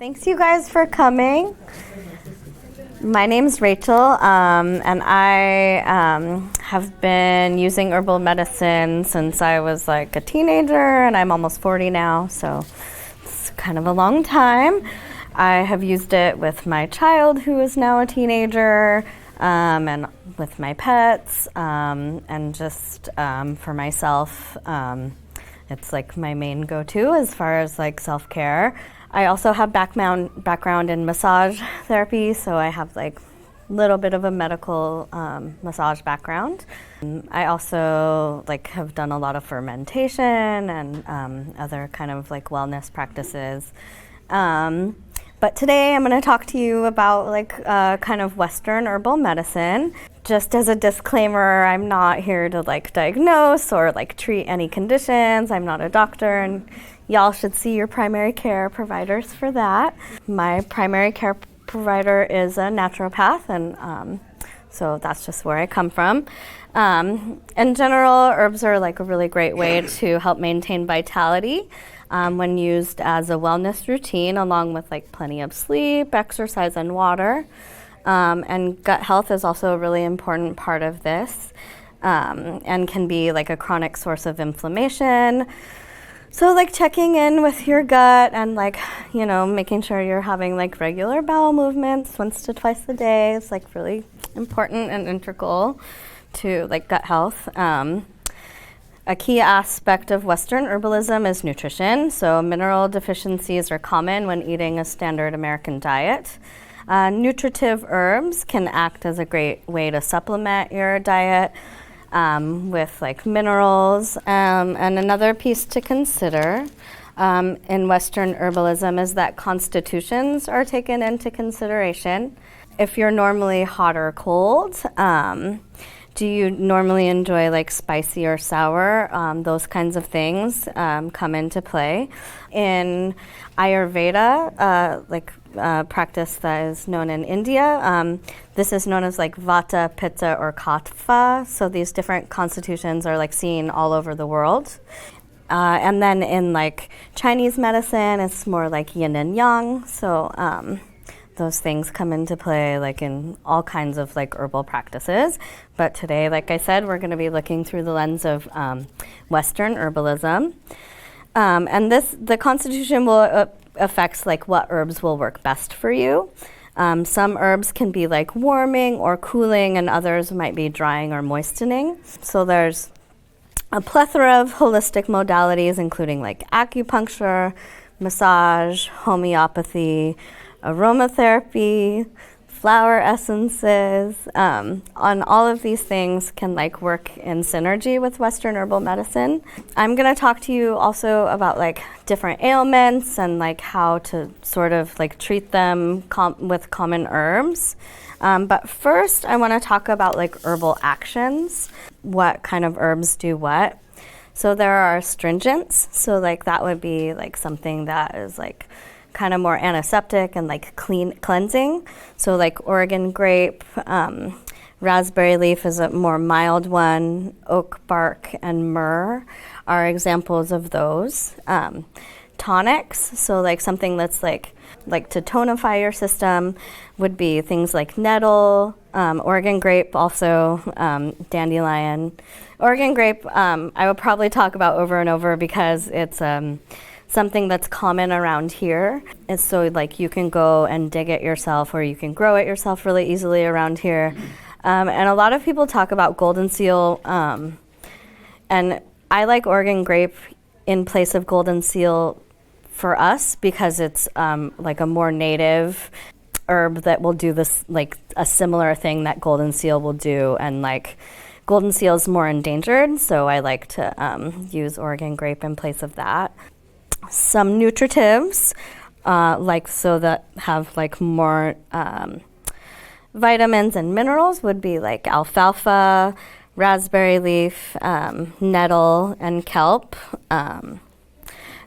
Thanks you guys for coming. My name's Rachel, and I have been using herbal medicine since I was like a teenager, and I'm almost 40 now, so it's kind of a long time. I have used it with my child, who is now a teenager, and with my pets, and just for myself. It's like my main go-to as far as like self-care. I also have background in massage therapy, so I have like a little bit of a medical massage background. I also like have done a lot of fermentation and other kind of like wellness practices. But today I'm going to talk to you about like kind of Western herbal medicine. Just as a disclaimer, I'm not here to like diagnose or like treat any conditions. I'm not a doctor, and y'all should see your primary care providers for that. My primary care provider is a naturopath, and so that's just where I come from. In general, herbs are like a really great way to help maintain vitality when used as a wellness routine, along with like plenty of sleep, exercise, and water. And gut health is also a really important part of this, and can be like a chronic source of inflammation. So like checking in with your gut and like, you know, making sure you're having like regular bowel movements once to twice a day is like really important and integral to like gut health. A key aspect of Western herbalism is nutrition. So mineral deficiencies are common when eating a standard American diet. Nutritive herbs can act as a great way to supplement your diet with like minerals. And another piece to consider in Western herbalism is that constitutions are taken into consideration. If you're normally hot or cold, do you normally enjoy like spicy or sour? Those kinds of things come into play. In Ayurveda, practice that is known in India, this is known as like Vata, Pitta, or Kapha. So these different constitutions are like seen all over the world. And then in like Chinese medicine, it's more like yin and yang. So those things come into play like in all kinds of like herbal practices. But today, like I said, we're going to be looking through the lens of Western herbalism. And the constitution will affects like what herbs will work best for you. Some herbs can be like warming or cooling, and others might be drying or moistening. So there's a plethora of holistic modalities, including like acupuncture, massage, homeopathy, aromatherapy, flower essences. On all of these things can like work in synergy with Western herbal medicine. I'm going to talk to you also about like different ailments and like how to sort of like treat them with common herbs. But first I want to talk about like herbal actions. What kind of herbs do what? So there are astringents. So like that would be like something that is like kind of more antiseptic and like cleansing. So like Oregon grape, raspberry leaf is a more mild one, oak bark and myrrh are examples of those. Tonics, so like something that's like to tonify your system would be things like nettle, Oregon grape, also dandelion. Oregon grape, I will probably talk about over and over because it's something that's common around here. And so like you can go and dig it yourself, or you can grow it yourself really easily around here. And a lot of people talk about golden seal, and I like Oregon grape in place of golden seal for us because it's like a more native herb that will do this, like a similar thing that golden seal will do. And like golden seal is more endangered, so I like to use Oregon grape in place of that. Some nutritives, so that have like more vitamins and minerals would be like alfalfa, raspberry leaf, nettle, and kelp.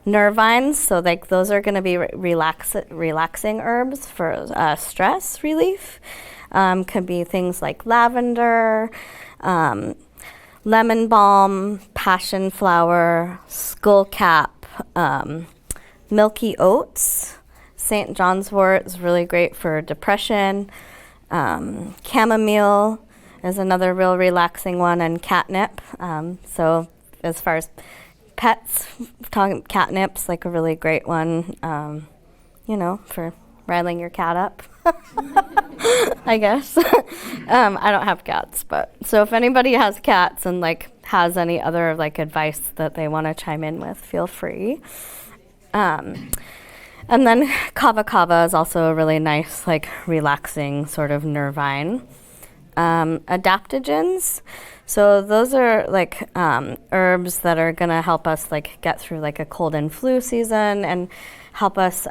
Nervines, so like those are going to be relaxing herbs for stress relief. Could be things like lavender, lemon balm, passion flower, skullcap, milky oats, St. John's wort is really great for depression. Chamomile is another real relaxing one, and catnip. So as far as pets, catnip's like a really great one, for riling your cat up, I guess. I don't have cats, but so if anybody has cats and like has any other like advice that they want to chime in with, feel free. And then kava kava is also a really nice, like relaxing sort of nervine. Adaptogens. So those are like herbs that are gonna help us like get through like a cold and flu season and help us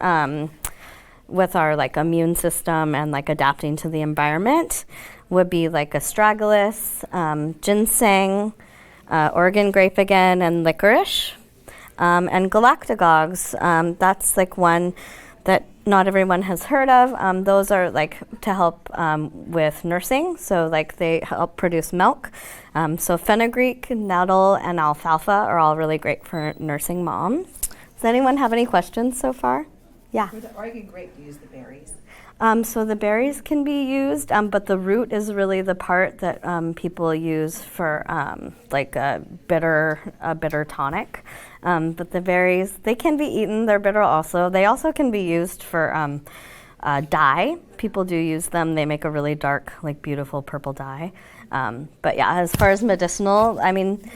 with our like immune system and like adapting to the environment. Would be like astragalus, ginseng, Oregon grape again, and licorice. And galactagogues, that's like one that not everyone has heard of. Those are like to help with nursing, so like they help produce milk. So fenugreek, nettle, and alfalfa are all really great for nursing moms. Does anyone have any questions so far? Yeah. For the Oregon grape, you use the berries. So the berries can be used, but the root is really the part that people use for like a bitter tonic. But the berries, they can be eaten. They're bitter also. They also can be used for dye. People do use them. They make a really dark, like beautiful purple dye. But yeah, as far as medicinal, I mean,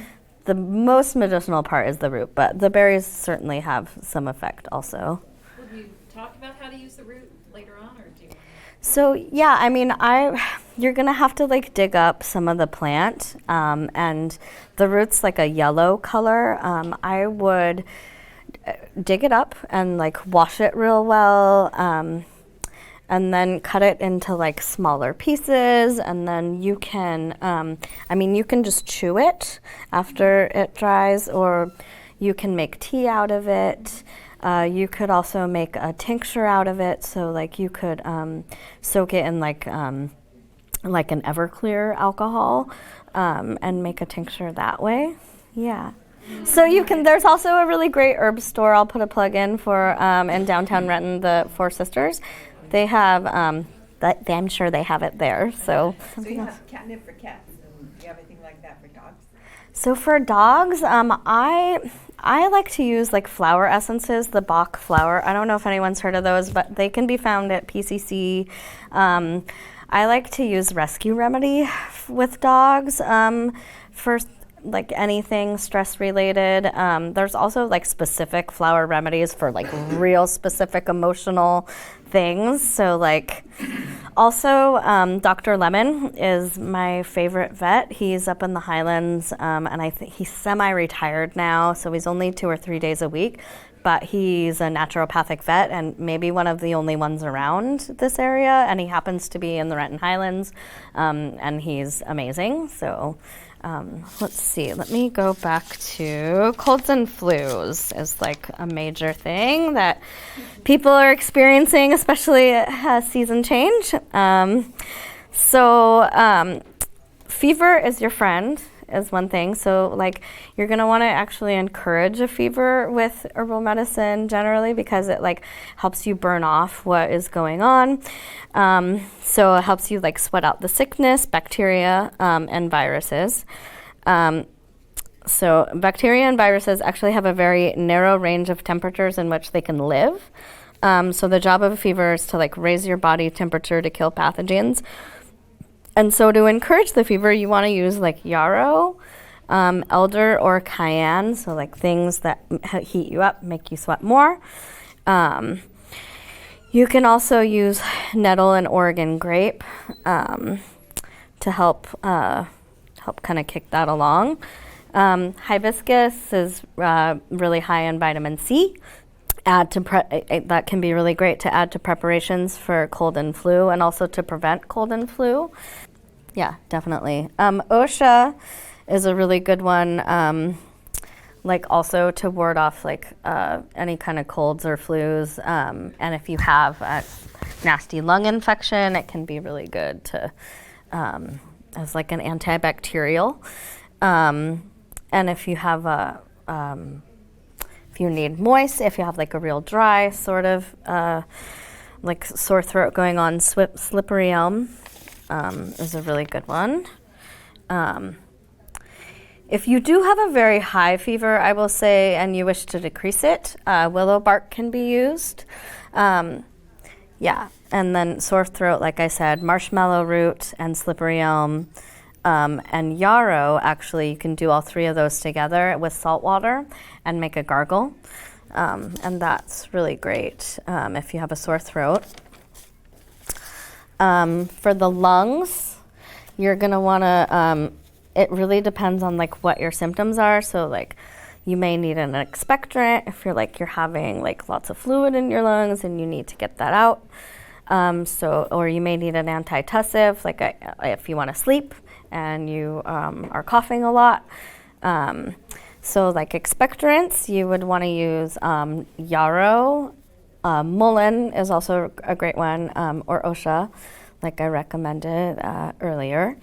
the most medicinal part is the root, but the berries certainly have some effect also. Will you talk about how to use the root later on, or do you? So yeah, I mean, you're gonna have to like dig up some of the plant, and the root's like a yellow color. I would dig it up and like wash it real well, and then cut it into like smaller pieces, and then you can, you can just chew it after it dries, or you can make tea out of it. You could also make a tincture out of it, so like you could soak it in like an Everclear alcohol and make a tincture that way. Yeah. So you can. There's also a really great herb store. I'll put a plug in for in downtown Renton, the Four Sisters. They have. I'm sure they have it there. So. So you have catnip for cats, and do you have anything like that for dogs? So for dogs, I like to use like flower essences, the Bach flower. I don't know if anyone's heard of those, but they can be found at PCC. I like to use Rescue Remedy with dogs for like anything stress related. There's also like specific flower remedies for like real specific emotional things. So like also Dr. Lemon is my favorite vet. He's up in the Highlands, and I think he's semi-retired now, so he's only 2 or 3 days a week. But he's a naturopathic vet and maybe one of the only ones around this area, and he happens to be in the Renton Highlands, and he's amazing. So let's see, let me go back to colds and flus is like a major thing that people are experiencing, especially at season change. Fever is your friend is one thing. So like you're gonna wanna actually encourage a fever with herbal medicine generally, because it like helps you burn off what is going on. So it helps you like sweat out the sickness, bacteria, and viruses. So bacteria and viruses actually have a very narrow range of temperatures in which they can live. So the job of a fever is to like raise your body temperature to kill pathogens. And so to encourage the fever, you want to use like yarrow, elder, or cayenne. So like things that heat you up, make you sweat more. You can also use nettle and Oregon grape to help kind of kick that along. Hibiscus is really high in vitamin C. That can be really great to add to preparations for cold and flu, and also to prevent cold and flu. Yeah, definitely. OSHA is a really good one, like also to ward off like any kind of colds or flus. And if you have a nasty lung infection, it can be really good to as like an antibacterial. And if you have If you need moist, if you have like a real dry sort of like sore throat going on, slippery elm is a really good one. If you do have a very high fever, I will say, and you wish to decrease it, willow bark can be used. Yeah, and then sore throat, like I said, marshmallow root and slippery elm and yarrow. Actually, you can do all three of those together with salt water and make a gargle. And that's really great if you have a sore throat. For the lungs, you're gonna wanna, it really depends on like what your symptoms are. So like you may need an expectorant if you're having like lots of fluid in your lungs and you need to get that out. Or you may need an antitussive, like if you wanna sleep and you are coughing a lot. So like expectorants, you would wanna use yarrow. Mullein is also a great one, or OSHA, like I recommended earlier.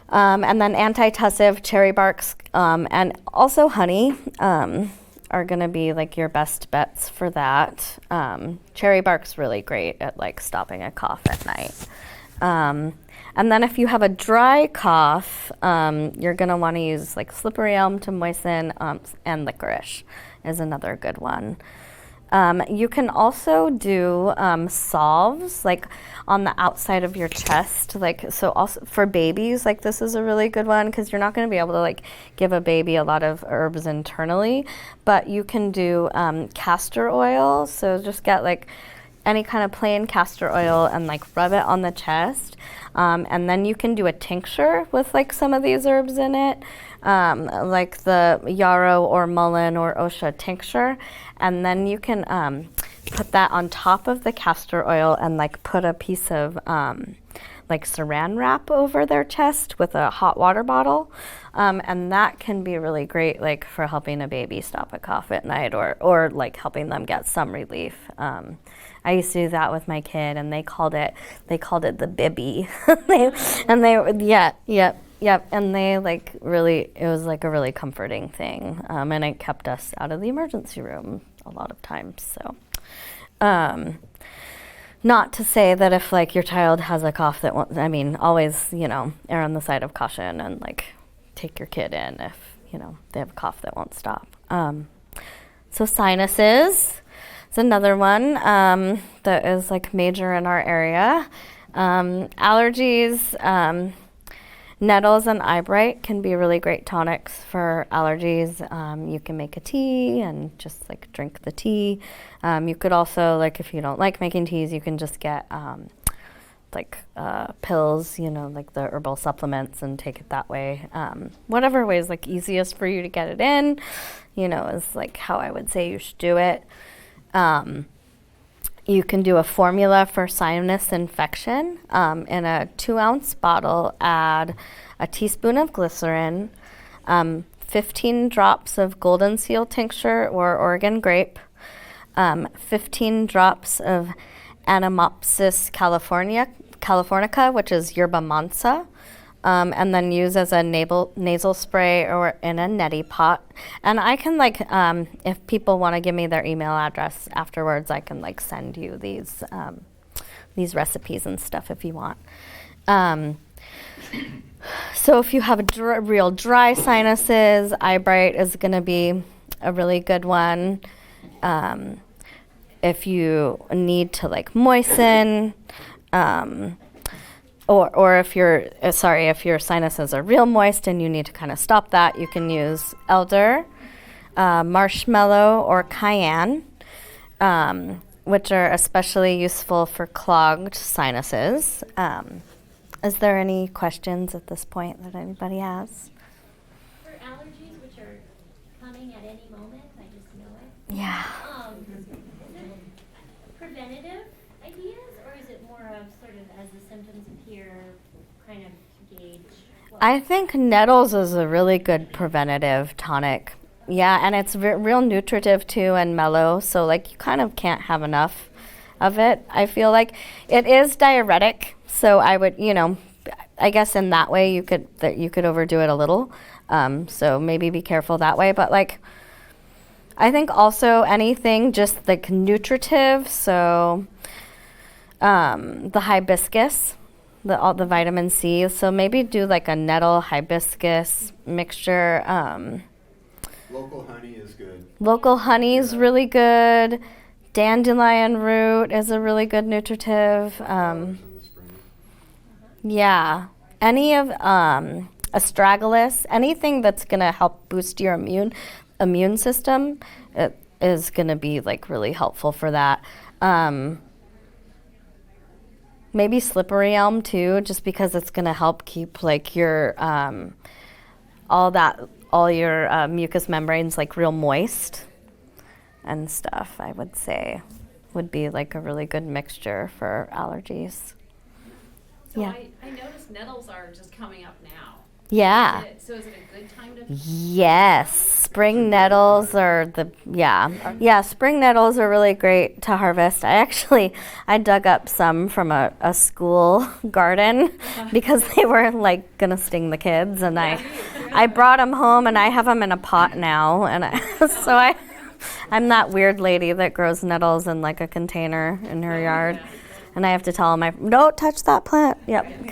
And then antitussive, cherry barks, and also honey are gonna be like your best bets for that. Cherry bark's really great at like stopping a cough at night. And then if you have a dry cough, you're gonna wanna use like slippery elm to moisten, and licorice is another good one. You can also do salves like on the outside of your chest, like so also for babies, like this is a really good one because you're not going to be able to like give a baby a lot of herbs internally, but you can do castor oil. So just get like any kind of plain castor oil and like rub it on the chest, and then you can do a tincture with like some of these herbs in it, like the yarrow or mullein or OSHA tincture, and then you can put that on top of the castor oil and like put a piece of like saran wrap over their chest with a hot water bottle, and that can be really great like for helping a baby stop a cough at night or like helping them get some relief. I used to do that with my kid, and they called it the bibby. And they like really, it was like a really comforting thing, and it kept us out of the emergency room a lot of times. So, not to say that if like your child has a cough that won't, I mean, always err on the side of caution and like take your kid in if they have a cough that won't stop. So sinuses. It's another one that is like major in our area. Allergies, nettles and eyebright can be really great tonics for allergies. You can make a tea and just like drink the tea. You could also, like if you don't like making teas, you can just get pills, like the herbal supplements, and take it that way. Whatever way is like easiest for you to get it in, is like how I would say you should do it. You can do a formula for sinus infection. In a 2-ounce bottle, add a teaspoon of glycerin, 15 drops of golden seal tincture or Oregon grape, 15 drops of Anemopsis californica, which is yerba mansa, and then use as a nasal spray or in a neti pot. And I can if people want to give me their email address afterwards, I can send you these recipes and stuff if you want. So if you have real dry sinuses, eyebright is going to be a really good one. If you need to moisten, or if your sinuses are real moist and you need to kind of stop that, you can use elder, marshmallow, or cayenne, which are especially useful for clogged sinuses. Is there any questions at this point that anybody has? For allergies, which are coming at any moment, I just know it. Yeah. Is it preventative ideas, or is it more of sort of as the symptoms appear, kind of to gauge? I think nettles is a really good preventative tonic. Yeah, and it's real nutritive too and mellow, so you kind of can't have enough of it. I feel like it is diuretic, so I would, I guess in that way you could overdo it a little. So maybe be careful that way, but I think also anything just like nutritive, so the hibiscus, all the vitamin C. So maybe do like a nettle hibiscus mixture. Local honey is good. Local honey is really good. Dandelion root is a really good nutritive. In the spring. Yeah, any of astragalus, anything that's gonna help boost your immune system, it is gonna be like really helpful for that. Maybe slippery elm too, just because it's gonna help keep like your all your mucous membranes like real moist and stuff. I would say would be like a really good mixture for allergies. So Yeah. I noticed nettles are just coming up now. Yeah. So is it a good time to? Yes, spring nettles are spring nettles are really great to harvest. I dug up some from a school garden because they were like gonna sting the kids, and I brought them home and I have them in a pot now, and I'm that weird lady that grows nettles in like a container in her yard. And I have to tell them, don't touch that plant. Yep.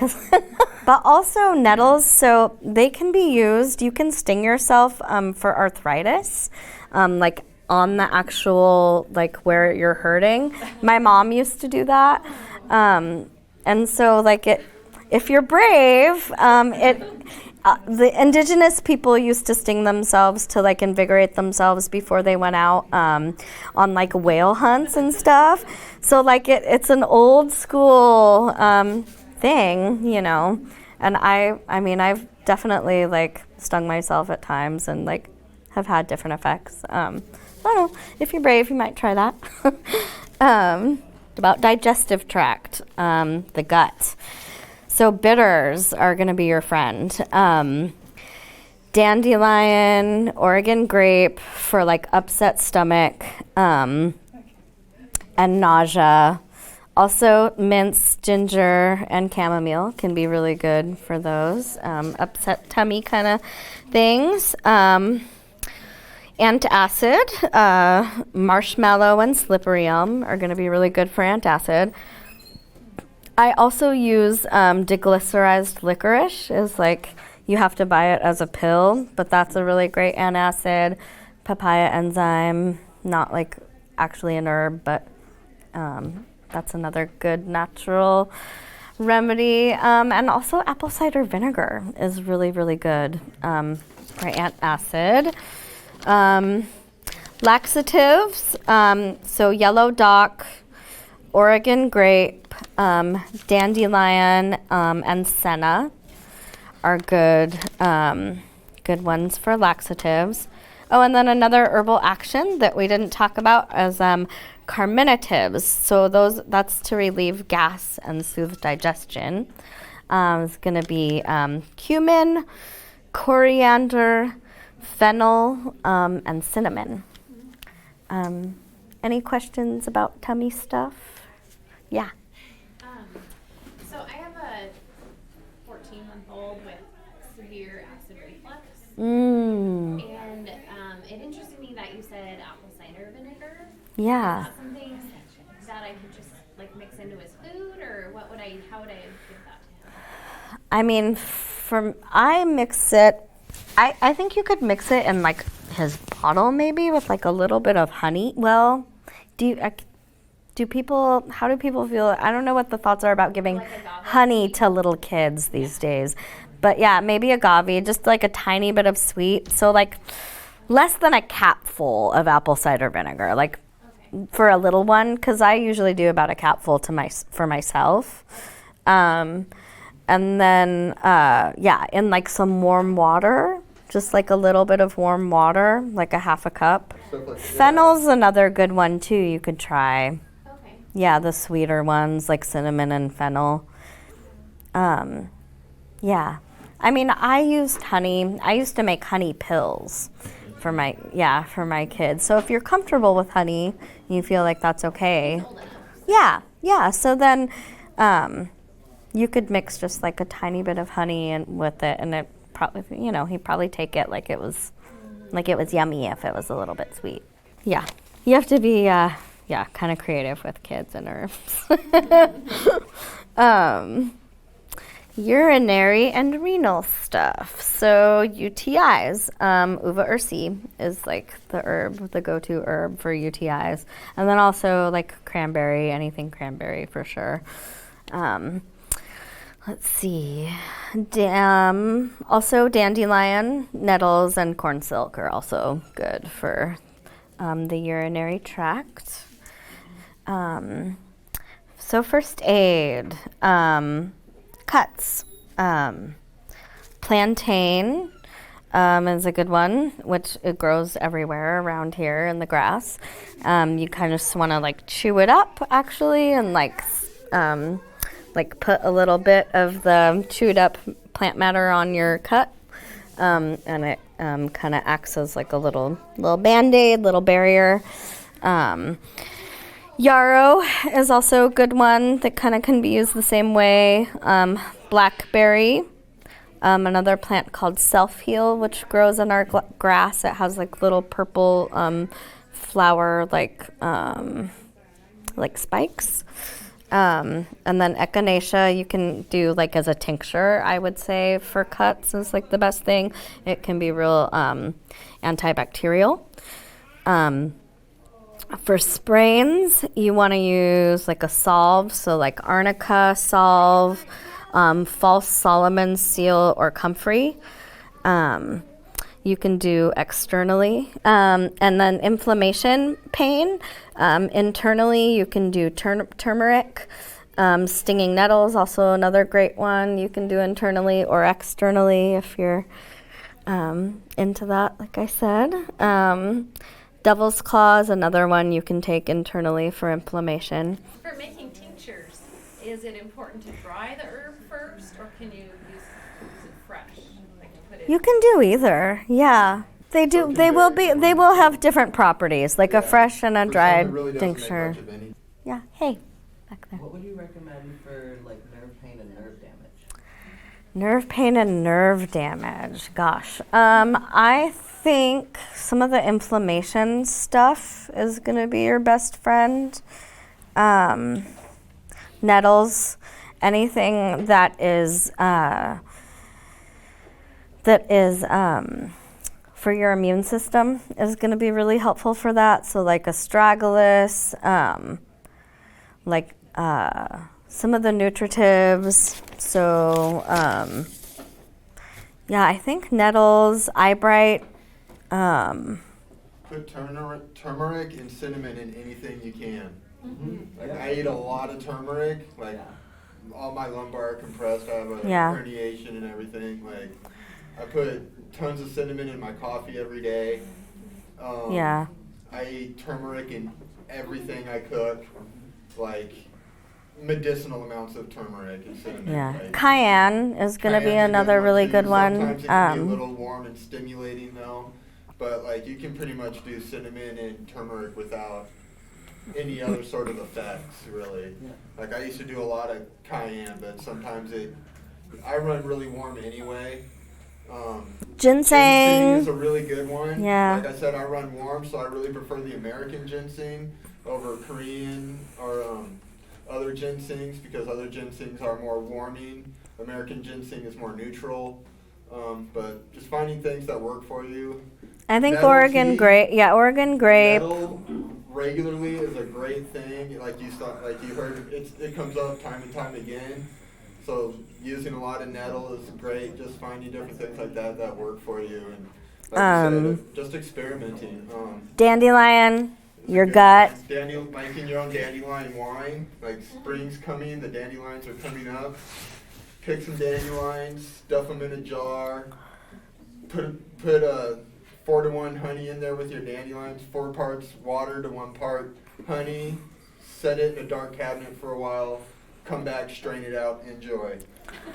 But also nettles, so they can be used. You can sting yourself for arthritis, like on the actual, like where you're hurting. My mom used to do that. And so like if you're brave, the indigenous people used to sting themselves to like invigorate themselves before they went out on like whale hunts and stuff. So like it's an old school thing, you know. And I mean I've definitely like stung myself at times and like have had different effects. I don't know, if you're brave you might try that. About digestive tract, the gut. So bitters are going to be your friend. Dandelion, Oregon grape for like upset stomach and nausea. Also mince, ginger, and chamomile can be really good for those upset tummy kind of things. Antacid, marshmallow and slippery elm are going to be really good for antacid. I also use deglycerized licorice. Is like you have to buy it as a pill, but that's a really great antacid. Papaya enzyme, not like actually an herb, but that's another good natural remedy. And also apple cider vinegar is really, really good for antacid. Laxatives, so yellow dock, Oregon grape, dandelion, and senna are good ones for laxatives. Oh, and then another herbal action that we didn't talk about is carminatives. So that's to relieve gas and soothe digestion. It's going to be cumin, coriander, fennel, and cinnamon. Any questions about tummy stuff? Yeah. So I have a 14-month-old with severe acid reflux. And it interested me that you said apple cider vinegar. Yeah. Is that something that I could just like mix into his food, or how would I give that to him? I mean, I mix it. I think you could mix it in like his bottle maybe with like a little bit of honey. Well, how do people feel? I don't know what the thoughts are about giving Like agave? honey to little kids these days. But yeah, maybe agave, just like a tiny bit of sweet. So like less than a capful of apple cider vinegar, like for a little one, because I usually do about a capful for myself. And then, in like some warm water, just like a little bit of warm water, like a half a cup. Fennel's another good one too you could try. Okay. Yeah, the sweeter ones like cinnamon and fennel. Yeah. I mean, I used honey. I used to make honey pills for my kids. So if you're comfortable with honey, you feel like that's okay. Yeah. So then you could mix just like a tiny bit of honey with it, and it probably, he'd probably take it like it was yummy if it was a little bit sweet. Yeah. You have to be, kind of creative with kids and herbs. Urinary and renal stuff. So UTIs, uva ursi is like the go-to herb for UTIs. And then also like cranberry, anything cranberry for sure. Let's see. Also dandelion, nettles, and corn silk are also good for the urinary tract. So first aid, cuts. Plantain is a good one, which it grows everywhere around here in the grass. You kind of just want to like chew it up actually, and like put a little bit of the chewed up plant matter on your cut, and it kind of acts as like a little Band-Aid, little barrier. Yarrow is also a good one that kind of can be used the same way. Blackberry, another plant called self-heal, which grows in our grass. It has like little purple flower like spikes. And then echinacea you can do like as a tincture, I would say, for cuts is like the best thing. It can be real antibacterial. For sprains, you want to use like a salve, so like arnica salve, false Solomon seal, or comfrey. You can do externally. And then inflammation, pain, internally you can do turmeric. Stinging nettles, also another great one you can do internally or externally if you're into that, like I said. Devil's claw is another one you can take internally for inflammation. For making tinctures, is it important to dry the herb first, or can you use it fresh? Like put it You can do either, yeah. They do. They will have different properties, like a fresh and a dried tincture. Yeah. Hey, back there. What would you recommend for like nerve pain and nerve damage? Nerve pain and nerve damage. Gosh, I think some of the inflammation stuff is going to be your best friend. Nettles, anything that is for your immune system is going to be really helpful for that. So like astragalus, some of the nutritives. So I think nettles, eyebright. Put turmeric and cinnamon in anything you can. Mm-hmm. Like I eat a lot of turmeric. Like all my lumbar are compressed. I have a herniation and everything. Like I put tons of cinnamon in my coffee every day. I eat turmeric in everything I cook. Like medicinal amounts of turmeric and cinnamon. Yeah, like, cayenne is going to be another really good one. Sometimes it can be a little warm and stimulating though. But like you can pretty much do cinnamon and turmeric without any other sort of effects, really. Yeah. Like I used to do a lot of cayenne, but sometimes I run really warm anyway. Ginseng is a really good one. Yeah. Like I said, I run warm, so I really prefer the American ginseng over Korean or other ginsengs because other ginsengs are more warming. American ginseng is more neutral. But just finding things that work for you. I think Nettle Oregon tea, grape. Yeah, Oregon grape. Nettle regularly is a great thing. Like you heard, it comes up time and time again. So using a lot of nettle is great. Just finding different things like that work for you, and like you said, just experimenting. Dandelion, your gut. Making your own dandelion wine. Like spring's coming, the dandelions are coming up. Pick some dandelions, stuff them in a jar. Put a 4-to-1 honey in there with your dandelions. 4 parts water to 1 part honey. Set it in a dark cabinet for a while. Come back, strain it out, enjoy.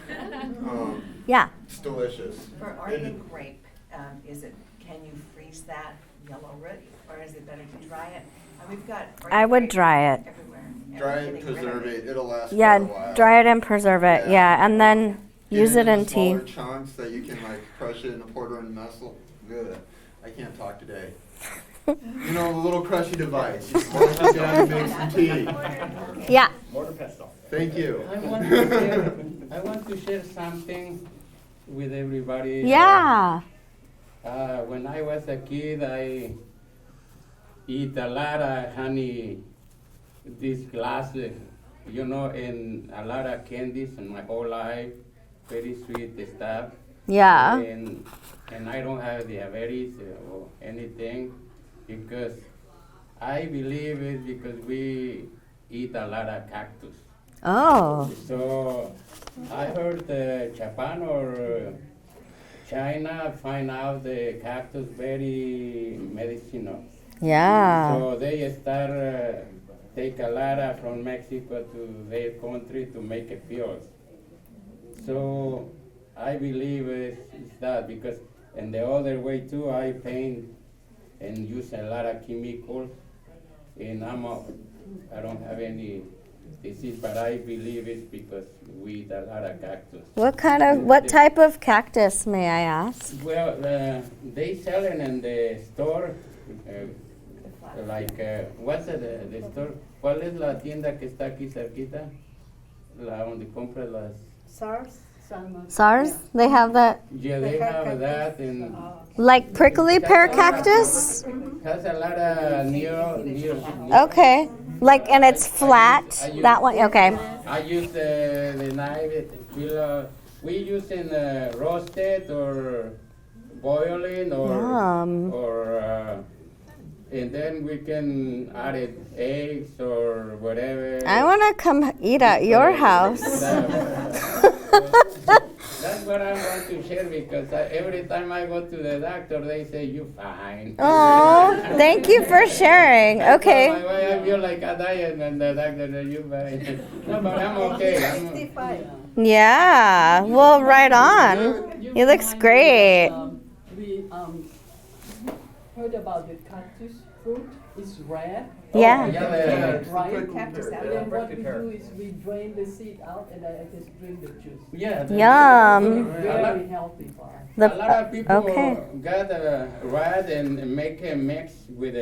It's delicious. For Oregon grape, can you freeze that yellow root, or is it better to dry it? We've got I would grape dry it. everywhere. Dry it, preserve it. It'll last Yeah, for a while. dry it and preserve it. Yeah, and then Get use it in tea. smaller chunks that you can like crush it in a porter and muscle. Good. I can't talk today. You know, the little crushy device. You squash it down and make some tea. Yeah. Thank you. I want to share something with everybody. Yeah. When I was a kid, I eat a lot of honey, this glass, and a lot of candies in my whole life, very sweet stuff. Yeah. And I don't have diabetes or anything because I believe it's because we eat a lot of cactus. Oh. So I heard Japan or China find out the cactus very medicinal. Yeah. So they start take a lot from Mexico to their country to make it pills. So I believe it's that because in the other way too, I paint and use a lot of chemicals, and I don't have any disease, but I believe it's because we eat a lot of cactus. What type of cactus, may I ask? Well, they sell it in the store, what's the store? ¿Cuál es la tienda que está aquí cerquita? La donde compras las... SARS? They have that, Yeah, they have that, and like prickly pear cactus? has a lot of near. Okay. Like, and it's flat? That one? Okay. I use the knife to peel. We use in roasted or boiling Yum. or and then we can add it eggs or whatever. I want to come eat at your house. That's what I want to share because every time I go to the doctor, they say, "You fine." Oh, thank you for sharing. Okay. My way, I feel like a diet, and the doctor says, "You fine." No, but I'm okay. Yeah. Well, right on. He looks great. We heard about the cactus fruit. It's rare. Yeah. Right? Cactus. And then what we do is we drain the seed out and I just drink the juice. Yeah. Yum. Very healthy for us. A lot of people okay. got rat and make a mix with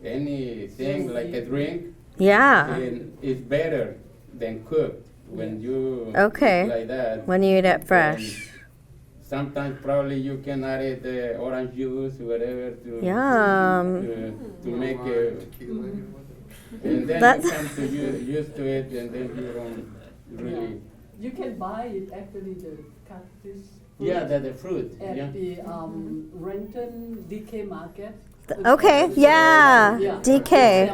anything like a drink. Yeah. And it's better than cooked when you Okay. like that. When you eat it fresh. Sometimes probably you can add it orange juice, whatever, Yum. to make it. And then That's- you come to used to it, and then you don't really. You can buy it actually the cactus fruit Yeah, the fruit. at Yeah. the Renton DK market. Okay. Yeah. DK.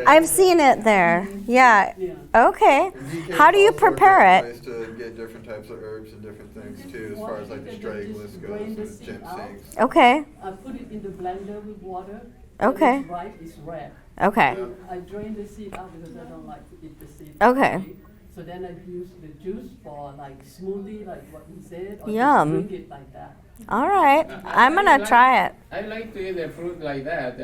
I've seen it there. Yeah. Yeah. Okay. And DK How do you is also a prepare great it? place to get different types of herbs and different things too, as far as like the straggles goes and the ginsengs. Okay. I put it in the blender with water. Okay. When it's ripe, it's red. Okay. I drain the seed out because I don't like to eat the seed. Okay. So then I use the juice for like smoothie, like what you said, or Yum. just drink it like that. All right. I'm going to try it. I like to eat the fruit like that,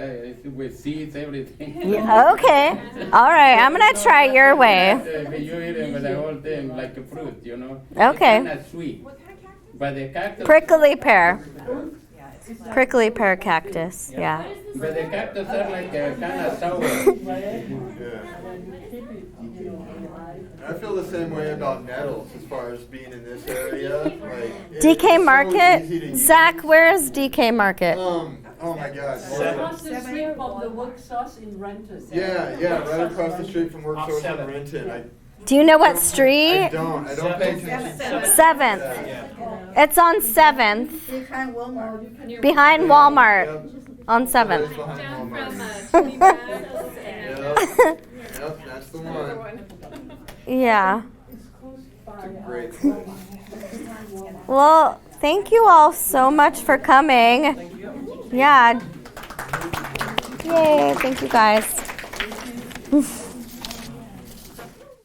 with seeds, everything. Yeah, okay. All right. I'm going to try your way. You eat it with the whole thing like a fruit, Okay. It's kind of sweet. But the cactus. Prickly pear. Prickly pear cactus. Yeah. But the cactus are like kind of sour. Yeah. And you keep it, I feel the same way about nettles as far as being in this area. Like, it's DK so easy to Market. use. Zach, where is DK Market? Oh my God. across the street from the work sauce in Renton. Yeah, right across the street from Work Source in Renton. Do you know what I street? don't pay attention. 7th. It's on 7th. Behind Walmart. On 7th. Down from Chili Brown's and Yep, that's the one. Yeah. Great. Well, thank you all so much for coming. Yeah. Yay, thank you guys.